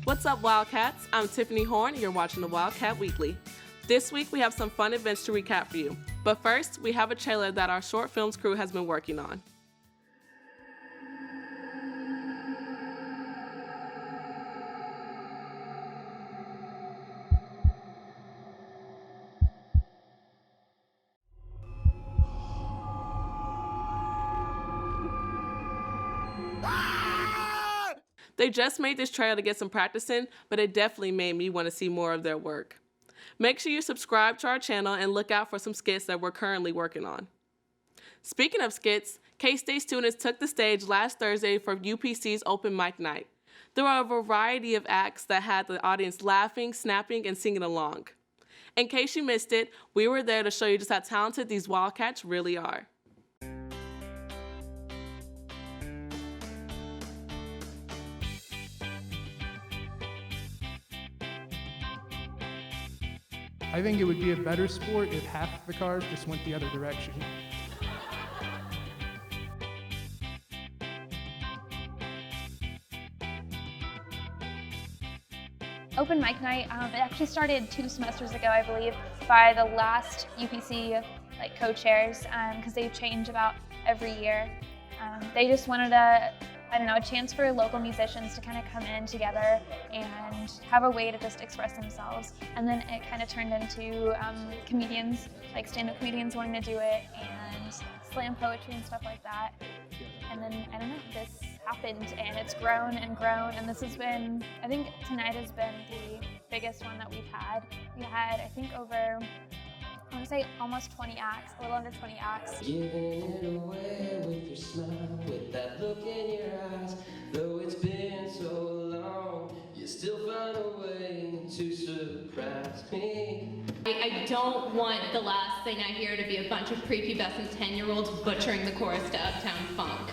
What's up, Wildcats? I'm Tiffany Horn, and you're watching the Wildcat Weekly. This week, we have some fun events to recap for you. But first, we have a trailer that our short films crew has been working on. They just made this trailer to get some practice in, but it definitely made me want to see more of their work. Make sure you subscribe to our channel and look out for some skits that we're currently working on. Speaking of skits, K-State students took the stage last Thursday for UPC's open mic night. There were a variety of acts that had the audience laughing, snapping, and singing along. In case you missed it, we were there to show you just how talented these Wildcats really are. I think it would be a better sport if half the cars just went the other direction. Open mic night, it actually started 2 semesters ago, I believe, by the last UPC co-chairs, because they change about every year. They just wanted a chance for local musicians to kind of come in together and have a way to just express themselves. And then it kind of turned into comedians, like stand-up comedians wanting to do it, and slam poetry and stuff like that. And then, I don't know, this happened, and it's grown and grown, and this has been, I think tonight has been the biggest one that we've had. We had, I think, over, I want to say almost 20 acts, a little under 20 acts. Giving it away with your smile, with that look in your eyes. Though it's been so long, you still find a way to surprise me. I don't want the last thing I hear to be a bunch of prepubescent 10-year-olds butchering the chorus to Uptown Funk.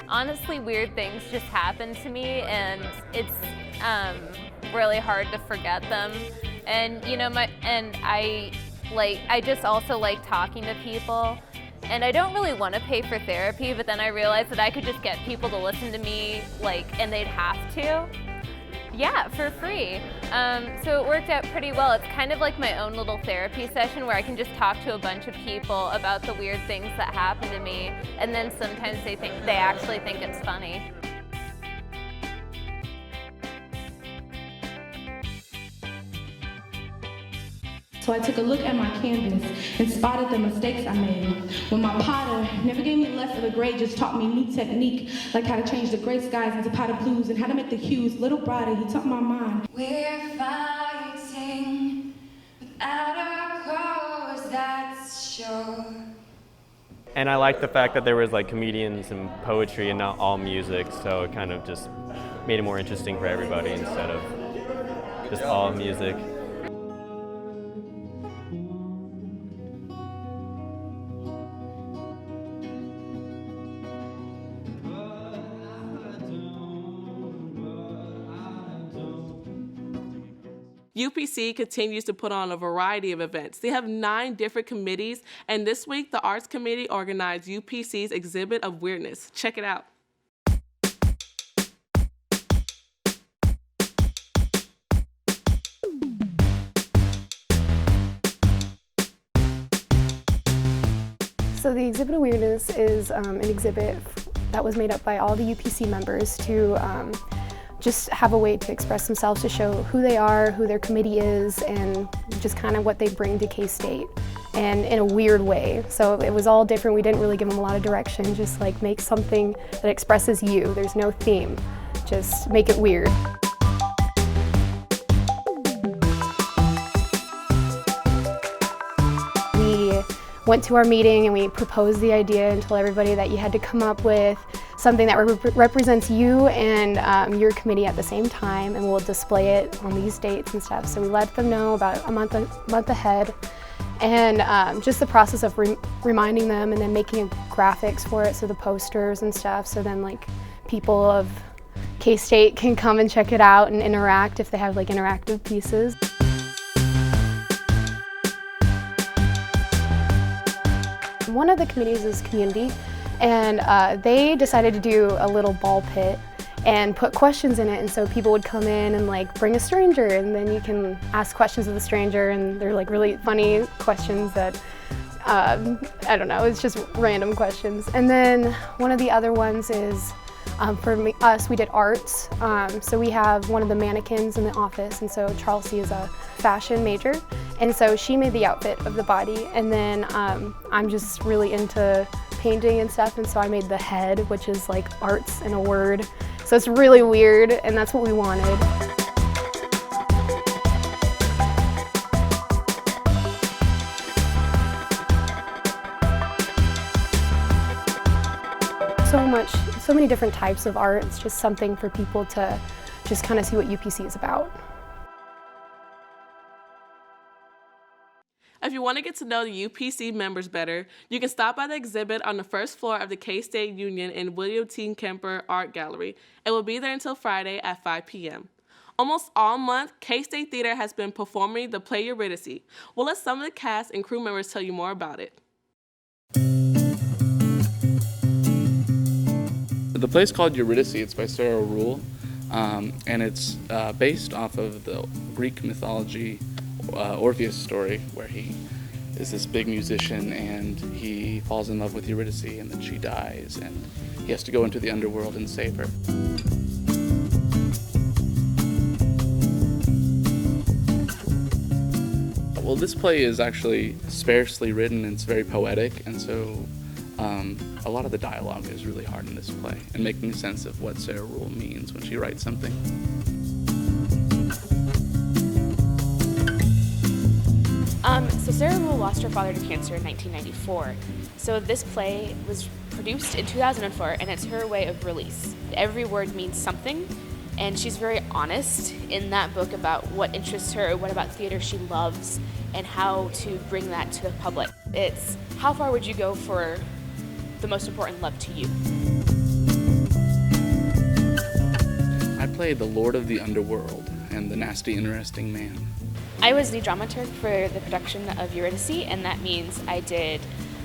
Honestly, weird things just happen to me, and it's really hard to forget them. And I just also like talking to people, and I don't really want to pay for therapy, but then I realized that I could just get people to listen to me, and they'd have to. Yeah, for free. So it worked out pretty well. It's kind of like my own little therapy session where I can just talk to a bunch of people about the weird things that happen to me, and then sometimes they actually think it's funny. So I took a look at my canvas and spotted the mistakes I made. When my potter never gave me less of a grade, just taught me new technique, like how to change the gray skies into powder blues and how to make the hues a little brighter. He taught my mind. We're fighting without a cause, that's sure. And I like the fact that there was comedians and poetry and not all music, so it kind of just made it more interesting for everybody instead of just all music. UPC continues to put on a variety of events. They have 9 different committees, and this week the Arts Committee organized UPC's Exhibit of Weirdness. Check it out. So the Exhibit of Weirdness is an exhibit that was made up by all the UPC members to just have a way to express themselves, to show who they are, who their committee is, and just kind of what they bring to K-State, and in a weird way. So it was all different. We didn't really give them a lot of direction, just make something that expresses you. There's no theme, just make it weird. We went to our meeting and we proposed the idea and told everybody that you had to come up with something that represents you and your committee at the same time, and we'll display it on these dates and stuff. So we let them know about a month ahead, and just the process of reminding them and then making graphics for it, so the posters and stuff, so then people of K-State can come and check it out and interact if they have interactive pieces. One of the committees is community, and they decided to do a little ball pit and put questions in it. And so people would come in and like bring a stranger, and then you can ask questions of the stranger, and they're like really funny questions that I don't know, it's just random questions. And then one of the other ones is for us, we did arts. So we have one of the mannequins in the office, and so Chelsea is a fashion major, and so she made the outfit of the body. And then I'm just really into painting and stuff, and so I made the head, which is like arts in a word. So it's really weird, and that's what we wanted. So many different types of art. It's just something for people to just kind of see what UPC is about. If you want to get to know the UPC members better, you can stop by the exhibit on the first floor of the K-State Union in William T. Kemper Art Gallery. It will be there until Friday at 5 p.m. Almost all month, K-State Theater has been performing the play Eurydice. We'll let some of the cast and crew members tell you more about it. The play's called Eurydice. It's by Sarah Rule, and it's based off of the Greek mythology Orpheus story, where he is this big musician and he falls in love with Eurydice, and then she dies, and he has to go into the underworld and save her. Well, this play is actually sparsely written, and it's very poetic, and so a lot of the dialogue is really hard in this play, and making sense of what Sarah Rule means when she writes something. So Sarah Rule lost her father to cancer in 1994. So this play was produced in 2004, and it's her way of release. Every word means something, and she's very honest in that book about what interests her, what about theater she loves, and how to bring that to the public. It's how far would you go for the most important love to you? I played the Lord of the Underworld and the Nasty Interesting Man. I was the dramaturg for the production of Eurydice, and that means I did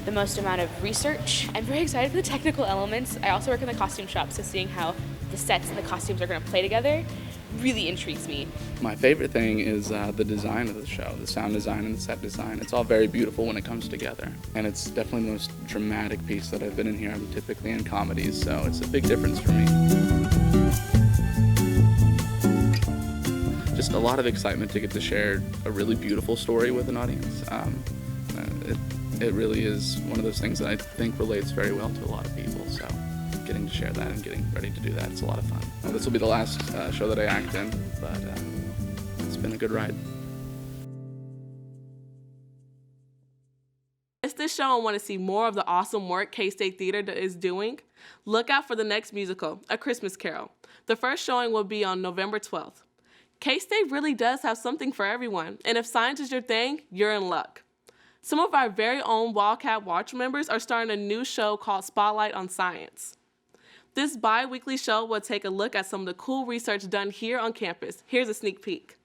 the most amount of research. I'm very excited for the technical elements. I also work in the costume shop, so seeing how the sets and the costumes are going to play together really intrigues me. My favorite thing is the design of the show, the sound design and the set design. It's all very beautiful when it comes together, and it's definitely the most dramatic piece that I've been in here. I'm typically in comedies, so it's a big difference for me. Just a lot of excitement to get to share a really beautiful story with an audience. It really is one of those things that I think relates very well to a lot of people, so getting to share that and getting ready to do that, it's a lot of fun. Well, this will be the last show that I act in, but it's been a good ride. If this show and want to see more of the awesome work K-State Theater is doing, look out for the next musical, A Christmas Carol. The first showing will be on November 12th. K-State really does have something for everyone, and if science is your thing, you're in luck. Some of our very own Wildcat Watch members are starting a new show called Spotlight on Science. This bi-weekly show will take a look at some of the cool research done here on campus. Here's a sneak peek.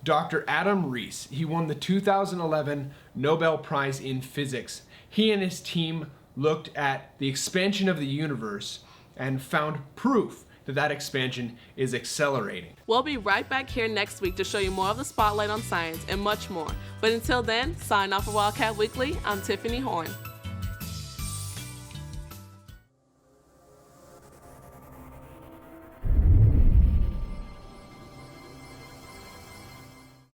Dr. Adam Rees, he won the 2011 Nobel Prize in Physics. He and his team looked at the expansion of the universe and found proof that expansion is accelerating. We'll be right back here next week to show you more of the Spotlight on Science and much more. But until then, sign off for Wildcat Weekly, I'm Tiffany Horn.